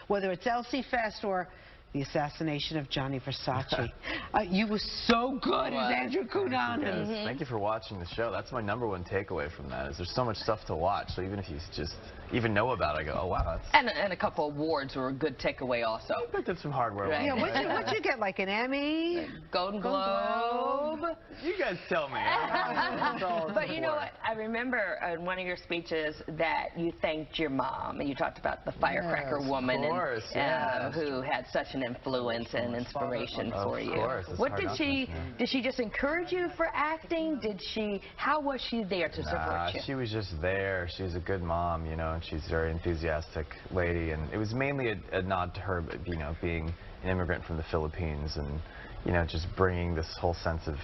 whether it's Elsie Fest or the assassination of Gianni Versace. You were so good as Andrew Cunanan. Thank you for watching the show. That's my #1 takeaway from that, is there's so much stuff to watch. So even if you just even know about it, I go, oh, wow. That's... And a couple awards were a good takeaway also. I did some hardware. Right. Yeah, what'd you get, like an Emmy? Golden Globe. You guys tell me. But you know what? I remember in one of your speeches that you thanked your mom, and you talked about the firecracker woman who had such an influence and inspiration for you. What did she just encourage you for acting? How was she there to support you? She was just there. She was a good mom, you know, and she's a very enthusiastic lady, and it was mainly a nod to her, you know, being an immigrant from the Philippines, and you know, just bringing this whole sense of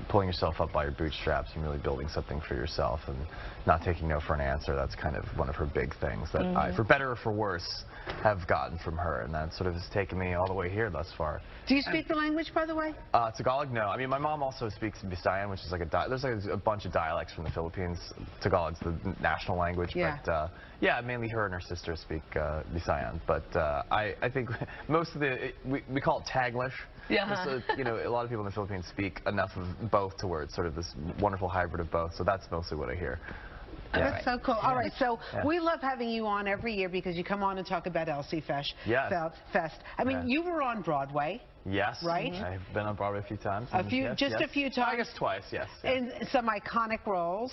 pulling yourself up by your bootstraps and really building something for yourself and not taking no for an answer. That's kind of one of her big things that I, for better or for worse, have gotten from her, and that sort of has taken me all the way here thus far. Do you speak the language, by the way? Tagalog, no. I mean, my mom also speaks Visayan, which is like there's like a bunch of dialects from the Philippines. Tagalog's the national language, but yeah, mainly her and her sister speak Visayan. But I think most of we call it Taglish. Yeah. So, you know, a lot of people in the Philippines speak enough of both to where it's sort of this wonderful hybrid of both. So that's mostly what I hear. That's so cool. All right, so we love having you on every year because you come on and talk about Elsie Fest. I mean, you were on Broadway. Yes. Right? I've been on Broadway a few times. A few times? I guess twice, yes. And some iconic roles.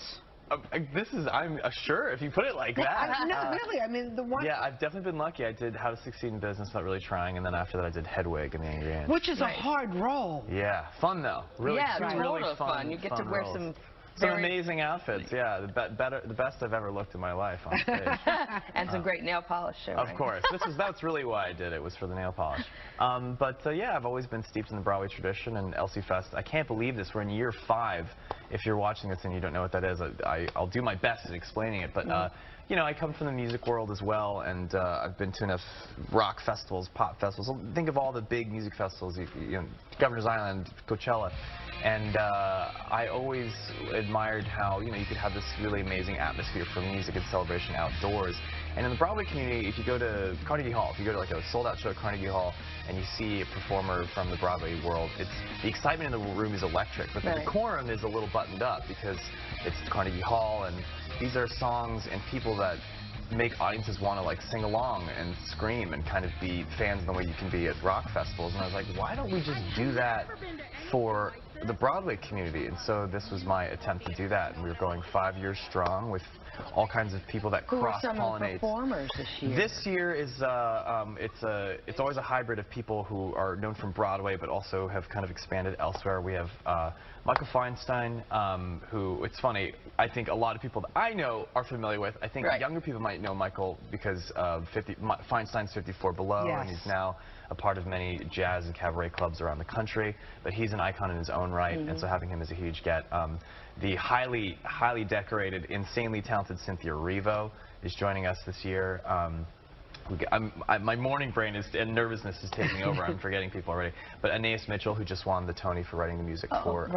I'm sure if you put it like that. No, really, I mean, the one... Yeah, I've definitely been lucky. I did How to Succeed in Business, Not Really Trying, and then after that I did Hedwig in the Angry Inch. Which is a hard role. Yeah, fun though. Really, really fun. You get to wear some amazing outfits, yeah. The best I've ever looked in my life on stage. And some great nail polish. Of course. That's really why I did it, was for the nail polish. Yeah, I've always been steeped in the Broadway tradition, and Elsie Fest, I can't believe this. We're in year 5. If you're watching this and you don't know what that is, I'll do my best at explaining it. But you know, I come from the music world as well, and I've been to enough rock festivals, pop festivals. Think of all the big music festivals, you know, Governor's Island, Coachella. And I always admired how, you know, you could have this really amazing atmosphere for music and celebration outdoors. And in the Broadway community, if you go to Carnegie Hall, if you go to like a sold-out show at Carnegie Hall and you see a performer from the Broadway world, the excitement in the room is electric, but the decorum is a little buttoned up because it's Carnegie Hall, and these are songs and people that make audiences want to like sing along and scream and kind of be fans in the way you can be at rock festivals. And I was like, why don't we just do that for the Broadway community? And so this was my attempt to do that, and we were going 5 years strong with all kinds of people that cross-pollinate. Who are some of the performers this year? This year is it's always a hybrid of people who are known from Broadway but also have kind of expanded elsewhere. We have Michael Feinstein, who, it's funny, I think a lot of people that I know are familiar with. I think younger people might know Michael because of Feinstein's 54 Below, and he's now a part of many jazz and cabaret clubs around the country, but he's an icon in his own right, and so having him is a huge get. The highly decorated, insanely talented Cynthia Erivo is joining us this year. My morning brain and nervousness is taking over. I'm forgetting people already. But Anais Mitchell, who just won the Tony for writing the music for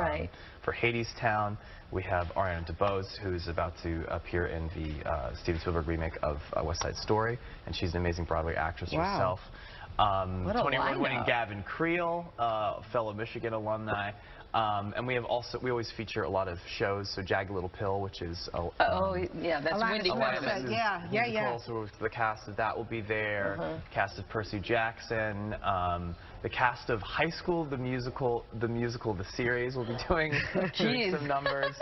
Hadestown. We have Ariana DeBose, who's about to appear in the Steven Spielberg remake of West Side Story, and she's an amazing Broadway actress herself. Tony Award-winning Gavin Creel, fellow Michigan alumni. And we always feature a lot of shows. So Jagged Little Pill, which is that's Wendy. So the cast of that will be there. Cast of Percy Jackson. The cast of High School, the musical, the series will be doing some numbers.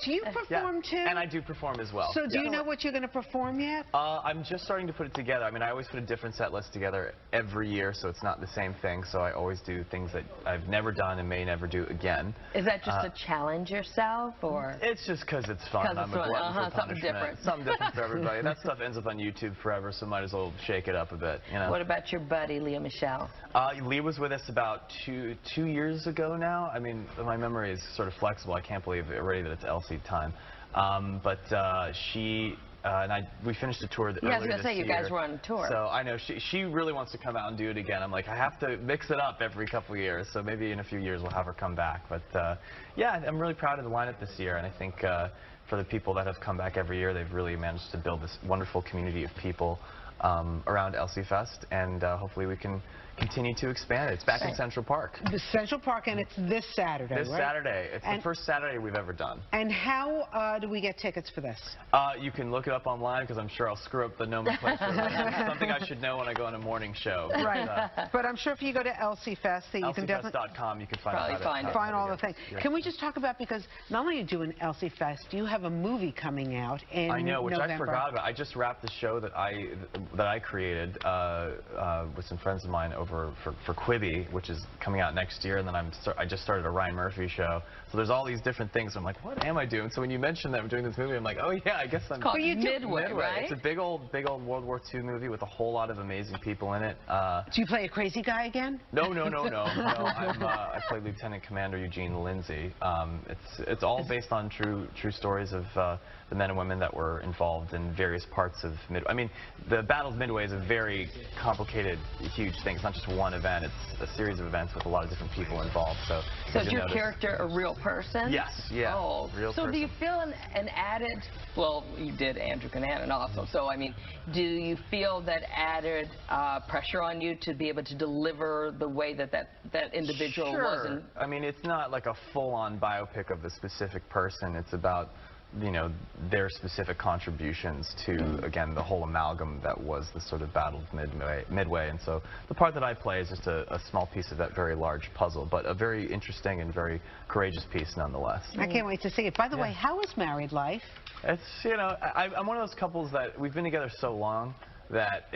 Do you perform too? And I do perform as well. So do you know what you're going to perform yet? I'm just starting to put it together. I mean, I always put a different set list together every year, so it's not the same thing. So I always do things that I've never done and may never do again. Is that just to challenge yourself, or? It's just because it's fun. I'm a glutton for something different. Something different for everybody. That stuff ends up on YouTube forever, so might as well shake it up a bit. You know. What about your buddy, Lea Michele? Lee was with us about two years ago now. I mean, my memory is sort of flexible. I can't believe already that it's Elsie time. She and we finished a tour earlier this year. I was going to say, you guys were on tour. So I know she really wants to come out and do it again. I'm like, I have to mix it up every couple of years. So maybe in a few years we'll have her come back. But yeah, I'm really proud of the lineup this year, and I think for the people that have come back every year. They've really managed to build this wonderful community of people around Elsie Fest, and hopefully we can continue to expand it. It's back in Central Park. The Central Park, and it's this Saturday, This right? Saturday. It's the first Saturday we've ever done. And how do we get tickets for this? You can look it up online, because I'm sure I'll screw up the nomenclature. It's something I should know when I go on a morning show. Right. But I'm sure if you go to Elsie Fest, you can definitely elsiefest.com, you can find all the things. Can we just talk about, because not only are you doing Elsie Fest, you have a movie coming out in November. I know, which I forgot about. I just wrapped the show that I created with some friends of mine over for Quibi, which is coming out next year, and then I just started a Ryan Murphy show. So there's all these different things. I'm like, what am I doing? So when you mentioned that I'm doing this movie, I'm like, oh yeah, I guess I'm. It's called Midway, right? It's a big old World War II movie with a whole lot of amazing people in it. Do you play a crazy guy again? No. I play Lieutenant Commander Eugene Lindsay. It's all based on true stories of the men and women that were involved in various parts of Midway. I mean, the Battle of Midway is a very complicated, huge thing. It's not just one event. It's a series of events with a lot of different people involved. So is your character a real person? Yes, yeah. Oh, real person. Do you feel an added, well, you did Andrew Cunanan also, so I mean, do you feel that added pressure on you to be able to deliver the way that individual was? Sure. I mean, it's not like a full-on biopic of the specific person. It's about, you know, their specific contributions to, again, the whole amalgam that was the sort of Battle of Midway. And so the part that I play is just a small piece of that very large puzzle, but a very interesting and very courageous piece nonetheless. I can't wait to see it. By the way, how is married life? It's, you know, I'm one of those couples that we've been together so long that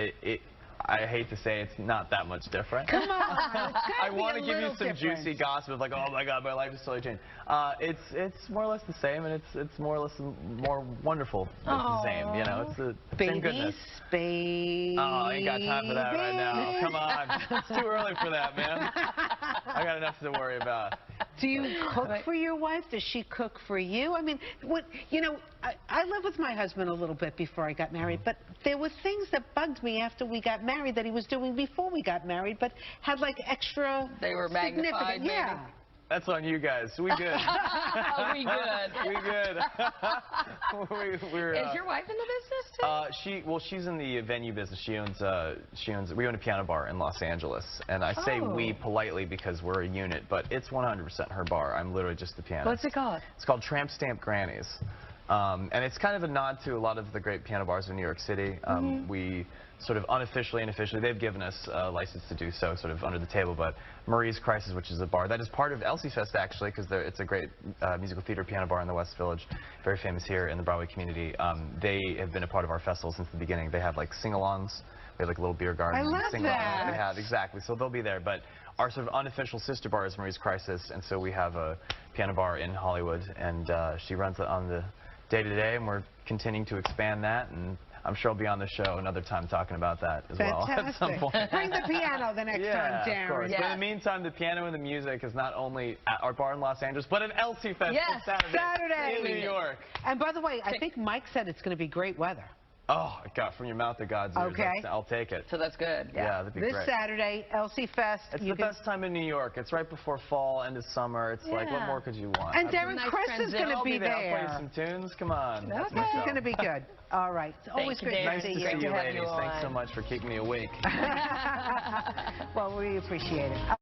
I hate to say it's not that much different. Come on. I want to give you some juicy gossip of like, oh my God, my life is totally changed. It's more or less the same, and it's more or less more wonderful. It's the same, you know. It's the same goodness. Baby. Oh, I ain't got time for that right now. Come on, it's too early for that, man. I got enough to worry about. Do you cook for your wife? Does she cook for you? I mean, you know, I lived with my husband a little bit before I got married, but there were things that bugged me after we got married that he was doing before we got married, but had like extra. They were magnified, maybe? Yeah. That's on you guys. We good. We good. We good. Is your wife in the business too? She's in the venue business. We own a piano bar in Los Angeles, and I say we politely because we're a unit, but it's 100% her bar. I'm literally just the pianist. What's it called? It's called Tramp Stamp Grannies. And it's kind of a nod to a lot of the great piano bars in New York City. We sort of unofficially and officially, they've given us a license to do so, sort of under the table, but Marie's Crisis, which is a bar that is part of Elsie Fest, actually, because it's a great musical theater piano bar in the West Village, very famous here in the Broadway community. They have been a part of our festival since the beginning. They have like sing-alongs. They have like a little beer garden. I love that. They have, exactly. So they'll be there, but our sort of unofficial sister bar is Marie's Crisis, and so we have a piano bar in Hollywood, and she runs it on the day-to-day, and we're continuing to expand that, and I'm sure I'll be on the show another time talking about that as well at some point. Bring the piano the next time, Darren. Of course. But in the meantime, the piano and the music is not only at our bar in Los Angeles, but at Elsie Fest on Saturday in New York. And by the way, I think Mike said it's going to be great weather. Oh, God, from your mouth to God's ears. Okay. I'll take it. So that's good. Yeah, that'd be great. This Saturday, Elsie Fest. It's the best time in New York. It's right before fall, end of summer. It's like, what more could you want? And Darren Chris is going to be there. I'll play some tunes. Come on. This is going to be good. All right. It's always great to see you. Nice to see you, ladies. Thanks so much for keeping me awake. Well, we appreciate it.